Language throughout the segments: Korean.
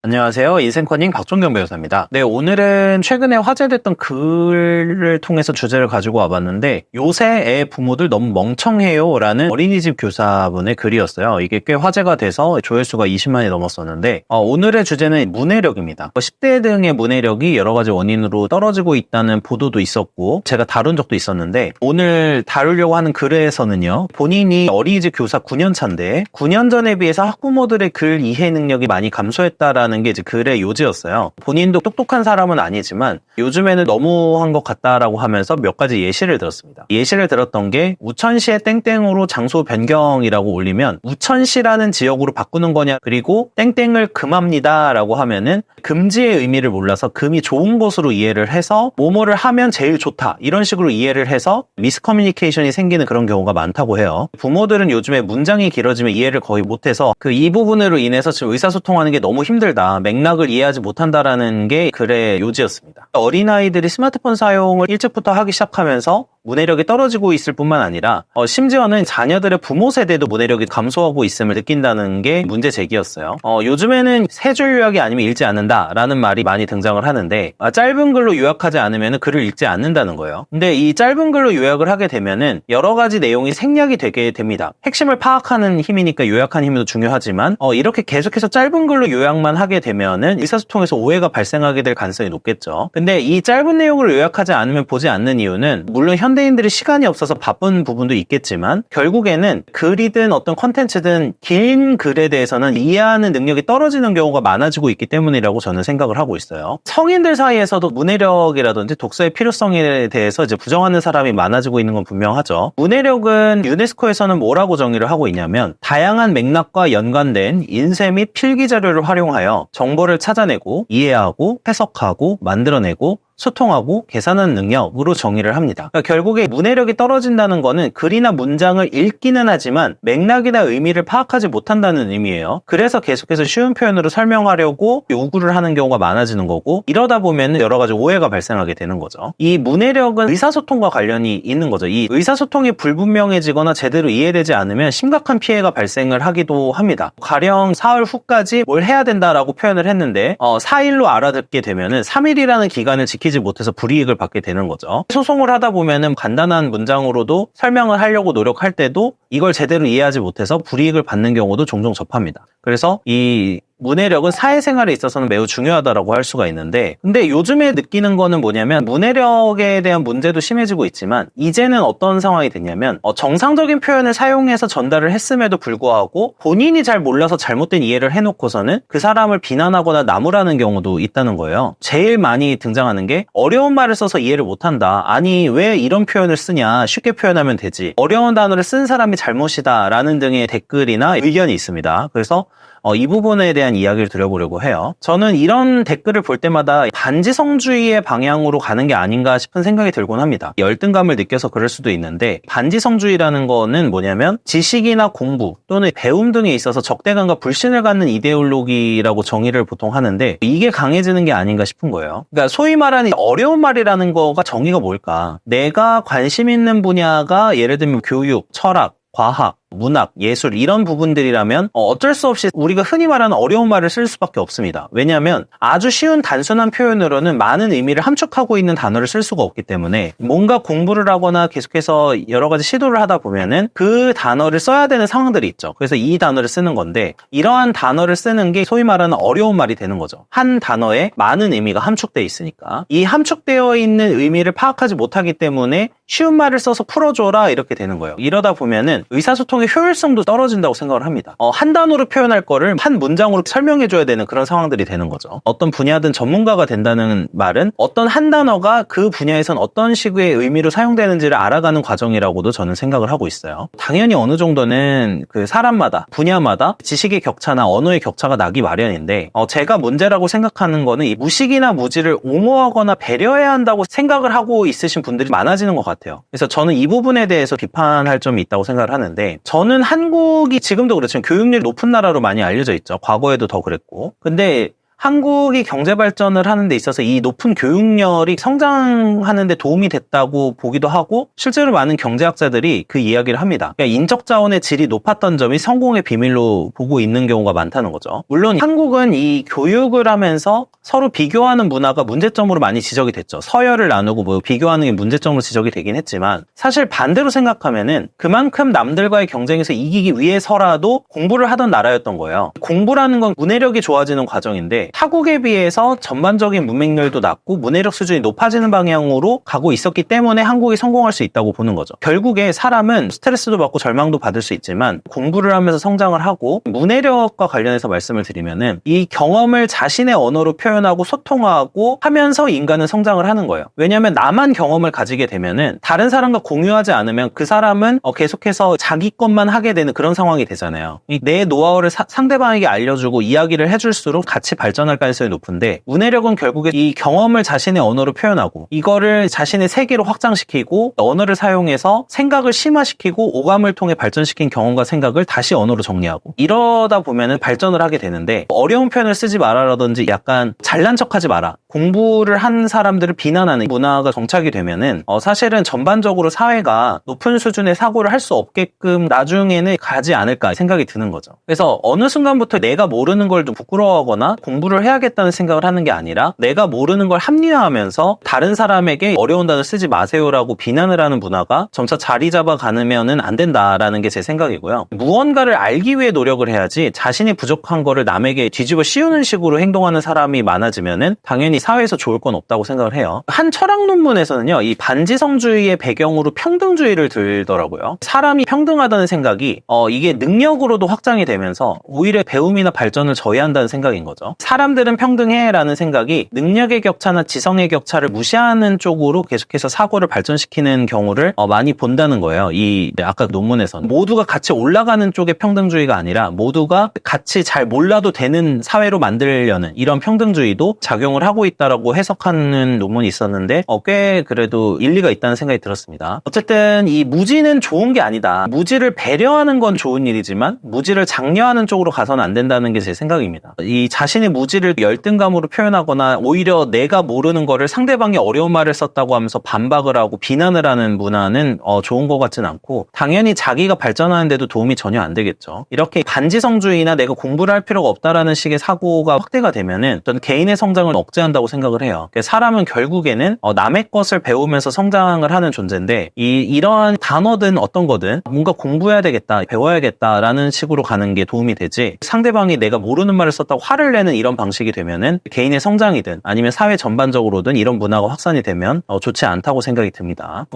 안녕하세요. 인생커닝 박종경 배우사입니다. 네, 오늘은 최근에 화제됐던 글을 통해서 주제를 가지고 와봤는데 요새 애 부모들 너무 멍청해요 라는 어린이집 교사분의 글이었어요. 이게 꽤 화제가 돼서 조회수가 20만이 넘었었는데 오늘의 주제는 문해력입니다. 10대 등의 문해력이 여러 가지 원인으로 떨어지고 있다는 보도도 있었고 제가 다룬 적도 있었는데 오늘 다루려고 하는 글에서는요. 본인이 어린이집 교사 9년 차인데 9년 전에 비해서 학부모들의 글 이해 능력이 많이 감소했다라는 게 이제 글의 요지였어요. 본인도 똑똑한 사람은 아니지만 요즘에는 너무한 것 같다라고 하면서 몇 가지 예시를 들었습니다. 예시를 들었던 게 우천시의 땡땡으로 장소 변경이라고 올리면 우천시라는 지역으로 바꾸는 거냐 그리고 땡땡을 금합니다 라고 하면은 금지의 의미를 몰라서 금이 좋은 것으로 이해를 해서 뭐뭐를 하면 제일 좋다 이런 식으로 이해를 해서 미스커뮤니케이션이 생기는 그런 경우가 많다고 해요. 부모들은 요즘에 문장이 길어지면 이해를 거의 못해서 이 부분으로 인해서 지금 의사소통하는 게 너무 힘들다. 맥락을 이해하지 못한다라는 게 글의 요지였습니다. 어린아이들이 스마트폰 사용을 일찍부터 하기 시작하면서 문해력이 떨어지고 있을 뿐만 아니라 심지어는 자녀들의 부모 세대도 문해력이 감소하고 있음을 느낀다는 게 문제 제기였어요. 요즘에는 세 줄 요약이 아니면 읽지 않는다라는 말이 많이 등장을 하는데 짧은 글로 요약하지 않으면 글을 읽지 않는다는 거예요. 근데 이 짧은 글로 요약을 하게 되면은 여러 가지 내용이 생략이 되게 됩니다. 핵심을 파악하는 힘이니까 요약하는 힘도 중요하지만 이렇게 계속해서 짧은 글로 요약만 하게 되면은 의사소통에서 오해가 발생하게 될 가능성이 높겠죠. 근데 이 짧은 내용을 요약하지 않으면 보지 않는 이유는 물론 현대인들이 시간이 없어서 바쁜 부분도 있겠지만 결국에는 글이든 어떤 컨텐츠든 긴 글에 대해서는 이해하는 능력이 떨어지는 경우가 많아지고 있기 때문이라고 저는 생각을 하고 있어요. 성인들 사이에서도 문해력이라든지 독서의 필요성에 대해서 이제 부정하는 사람이 많아지고 있는 건 분명하죠. 문해력은 유네스코에서는 뭐라고 정의를 하고 있냐면 다양한 맥락과 연관된 인쇄 및 필기 자료를 활용하여 정보를 찾아내고 이해하고 해석하고 만들어내고 소통하고 계산하는 능력으로 정의를 합니다. 그러니까 결국에 문해력이 떨어진다는 거는 글이나 문장을 읽기는 하지만 맥락이나 의미를 파악하지 못한다는 의미예요. 그래서 계속해서 쉬운 표현으로 설명하려고 요구를 하는 경우가 많아지는 거고 이러다 보면 여러 가지 오해가 발생하게 되는 거죠. 이 문해력은 의사소통과 관련이 있는 거죠. 이 의사소통이 불분명해지거나 제대로 이해되지 않으면 심각한 피해가 발생을 하기도 합니다. 가령 사흘 후까지 뭘 해야 된다라고 표현을 했는데 4일로 알아듣게 되면은 3일이라는 기간을 지키지 못해서 불이익을 받게 되는 거죠. 소송을 하다 보면은 간단한 문장으로도 설명을 하려고 노력할 때도 이걸 제대로 이해하지 못해서 불이익을 받는 경우도 종종 접합니다. 그래서 이 문해력은 사회생활에 있어서는 매우 중요하다고 할 수가 있는데 근데 요즘에 느끼는 거는 뭐냐면 문해력에 대한 문제도 심해지고 있지만 이제는 어떤 상황이 됐냐면 정상적인 표현을 사용해서 전달을 했음에도 불구하고 본인이 잘 몰라서 잘못된 이해를 해놓고서는 그 사람을 비난하거나 나무라는 경우도 있다는 거예요. 제일 많이 등장하는 게 어려운 말을 써서 이해를 못한다. 아니 왜 이런 표현을 쓰냐. 쉽게 표현하면 되지. 어려운 단어를 쓴 사람이 잘못이다 라는 등의 댓글이나 의견이 있습니다. 그래서 이 부분에 대한 이야기를 드려보려고 해요. 저는 이런 댓글을 볼 때마다 반지성주의의 방향으로 가는 게 아닌가 싶은 생각이 들곤 합니다. 열등감을 느껴서 그럴 수도 있는데 반지성주의라는 거는 뭐냐면 지식이나 공부 또는 배움 등에 있어서 적대감과 불신을 갖는 이데올로기라고 정의를 보통 하는데 이게 강해지는 게 아닌가 싶은 거예요. 그러니까 소위 말하는 어려운 말이라는 거가 정의가 뭘까? 내가 관심 있는 분야가 예를 들면 교육, 철학, 과학, 문학, 예술 이런 부분들이라면 어쩔 수 없이 우리가 흔히 말하는 어려운 말을 쓸 수밖에 없습니다. 왜냐하면 아주 쉬운 단순한 표현으로는 많은 의미를 함축하고 있는 단어를 쓸 수가 없기 때문에 뭔가 공부를 하거나 계속해서 여러 가지 시도를 하다 보면은 그 단어를 써야 되는 상황들이 있죠. 그래서 이 단어를 쓰는 건데 이러한 단어를 쓰는 게 소위 말하는 어려운 말이 되는 거죠. 한 단어에 많은 의미가 함축되어 있으니까 이 함축되어 있는 의미를 파악하지 못하기 때문에 쉬운 말을 써서 풀어줘라 이렇게 되는 거예요. 이러다 보면은 의사소통의 효율성도 떨어진다고 생각을 합니다. 한 단어로 표현할 거를 한 문장으로 설명해줘야 되는 그런 상황들이 되는 거죠. 어떤 분야든 전문가가 된다는 말은 어떤 한 단어가 그 분야에선 어떤 식의 의미로 사용되는지를 알아가는 과정이라고도 저는 생각을 하고 있어요. 당연히 어느 정도는 그 사람마다 분야마다 지식의 격차나 언어의 격차가 나기 마련인데 제가 문제라고 생각하는 거는 이 무식이나 무지를 옹호하거나 배려해야 한다고 생각을 하고 있으신 분들이 많아지는 것 같아요. 그래서 저는 이 부분에 대해서 비판할 점이 있다고 생각을 하는데 저는 한국이 지금도 그렇지만 교육률이 높은 나라로 많이 알려져 있죠. 과거에도 더 그랬고. 근데 한국이 경제 발전을 하는 데 있어서 이 높은 교육열이 성장하는 데 도움이 됐다고 보기도 하고 실제로 많은 경제학자들이 그 이야기를 합니다. 그러니까 인적 자원의 질이 높았던 점이 성공의 비밀로 보고 있는 경우가 많다는 거죠. 물론 한국은 이 교육을 하면서 서로 비교하는 문화가 문제점으로 많이 지적이 됐죠. 서열을 나누고 뭐 비교하는 게 문제점으로 지적이 되긴 했지만 사실 반대로 생각하면은 그만큼 남들과의 경쟁에서 이기기 위해서라도 공부를 하던 나라였던 거예요. 공부라는 건 문해력이 좋아지는 과정인데 타국에 비해서 전반적인 문맹률도 낮고 문해력 수준이 높아지는 방향으로 가고 있었기 때문에 한국이 성공할 수 있다고 보는 거죠. 결국에 사람은 스트레스도 받고 절망도 받을 수 있지만 공부를 하면서 성장을 하고 문해력과 관련해서 말씀을 드리면은 이 경험을 자신의 언어로 표현하고 소통하고 하면서 인간은 성장을 하는 거예요. 왜냐하면 나만 경험을 가지게 되면은 다른 사람과 공유하지 않으면 그 사람은 계속해서 자기 것만 하게 되는 그런 상황이 되잖아요. 내 노하우를 상대방에게 알려주고 이야기를 해줄수록 같이 발전할 가능성이 높은데 문해력은 결국에 이 경험을 자신의 언어로 표현하고 이거를 자신의 세계로 확장시키고 언어를 사용해서 생각을 심화시키고 오감을 통해 발전시킨 경험과 생각을 다시 언어로 정리하고 이러다 보면은 발전을 하게 되는데 어려운 표현을 쓰지 마라라든지 약간 잘난 척하지 마라 공부를 한 사람들을 비난하는 문화가 정착이 되면은 사실은 전반적으로 사회가 높은 수준의 사고를 할 수 없게끔 나중에는 가지 않을까 생각이 드는 거죠. 그래서 어느 순간부터 내가 모르는 걸 좀 부끄러워하거나 공부를 해야겠다는 생각을 하는 게 아니라 내가 모르는 걸 합리화하면서 다른 사람에게 어려운 단어 쓰지 마세요라고 비난을 하는 문화가 점차 자리 잡아가면은 안 된다라는 게 제 생각이고요. 무언가를 알기 위해 노력을 해야지 자신이 부족한 거를 남에게 뒤집어 씌우는 식으로 행동하는 사람이 많아지면은 당연히 사회에서 좋을 건 없다고 생각을 해요. 한 철학 논문에서는요, 이 반지성주의의 배경으로 평등주의를 들더라고요. 사람이 평등하다는 생각이 이게 능력으로도 확장이 되면서 오히려 배움이나 발전을 저해한다는 생각인 거죠. 사람들은 평등해라는 생각이 능력의 격차나 지성의 격차를 무시하는 쪽으로 계속해서 사고를 발전시키는 경우를 많이 본다는 거예요. 이 아까 논문에서는 모두가 같이 올라가는 쪽의 평등주의가 아니라 모두가 같이 잘 몰라도 되는 사회로 만들려는 이런 평등주의도 작용을 하고 있다라고 해석하는 논문이 있었는데 꽤 그래도 일리가 있다는 생각이 들었습니다. 어쨌든 이 무지는 좋은 게 아니다. 무지를 배려하는 건 좋은 일이지만 무지를 장려하는 쪽으로 가서는 안 된다는 게 제 생각입니다. 이 자신의 무지를 열등감으로 표현하거나 오히려 내가 모르는 거를 상대방이 어려운 말을 썼다고 하면서 반박을 하고 비난을 하는 문화는 좋은 것 같지는 않고 당연히 자기가 발전하는 데도 도움이 전혀 안 되겠죠. 이렇게 반지성주의나 내가 공부를 할 필요가 없다라는 식의 사고가 확대가 되면은 저는 개인의 성장을 억제한다고 생각을 해요. 사람은 결국에는 남의 것을 배우면서 성장을 하는 존재인데 이러한 단어든 어떤 거든 뭔가 공부해야 되겠다, 배워야겠다라는 식으로 가는 게 도움이 되지 상대방이 내가 모르는 말을 썼다고 화를 내는 이런 방식이 되면은 개인의 성장이든 아니면 사회 전반적으로든 이런 문화가 확산이 되면 좋지 않다고 생각이 듭니다.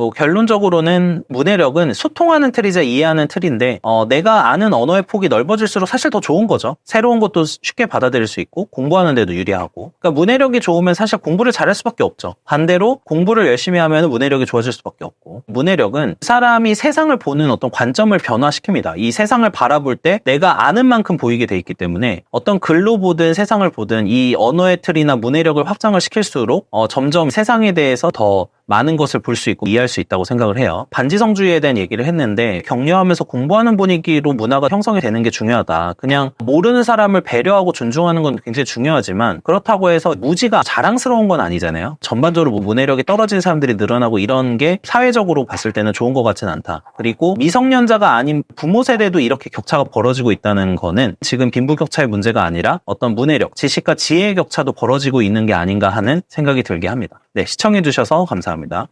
결론적으로는 문해력은 소통하는 틀이자 이해하는 틀인데 내가 아는 언어의 폭이 넓어질수록 사실 더 좋은 거죠. 새로운 것도 쉽게 받아들일 수 있고 공부하는 데도 유리하고 그러니까 문해력이 좋으면 사실 공부를 잘할 수밖에 없죠. 반대로 공부를 열심히 하면 문해력이 좋아질 수밖에 없고 문해력은 사람이 세상을 보는 어떤 관점을 변화시킵니다. 이 세상을 바라볼 때 내가 아는 만큼 보이게 돼 있기 때문에 어떤 글로 보든 세상을 보든 이 언어의 틀이나 문해력을 확장을 시킬수록 점점 세상에 대해서 더 많은 것을 볼 수 있고 이해할 수 있다고 생각을 해요. 반지성주의에 대한 얘기를 했는데 격려하면서 공부하는 분위기로 문화가 형성이 되는 게 중요하다. 그냥 모르는 사람을 배려하고 존중하는 건 굉장히 중요하지만 그렇다고 해서 무지가 자랑스러운 건 아니잖아요. 전반적으로 문해력이 떨어진 사람들이 늘어나고 이런 게 사회적으로 봤을 때는 좋은 것 같지는 않다. 그리고 미성년자가 아닌 부모 세대도 이렇게 격차가 벌어지고 있다는 거는 지금 빈부격차의 문제가 아니라 어떤 문해력, 지식과 지혜의 격차도 벌어지고 있는 게 아닌가 하는 생각이 들게 합니다. 네, 시청해주셔서 감사합니다.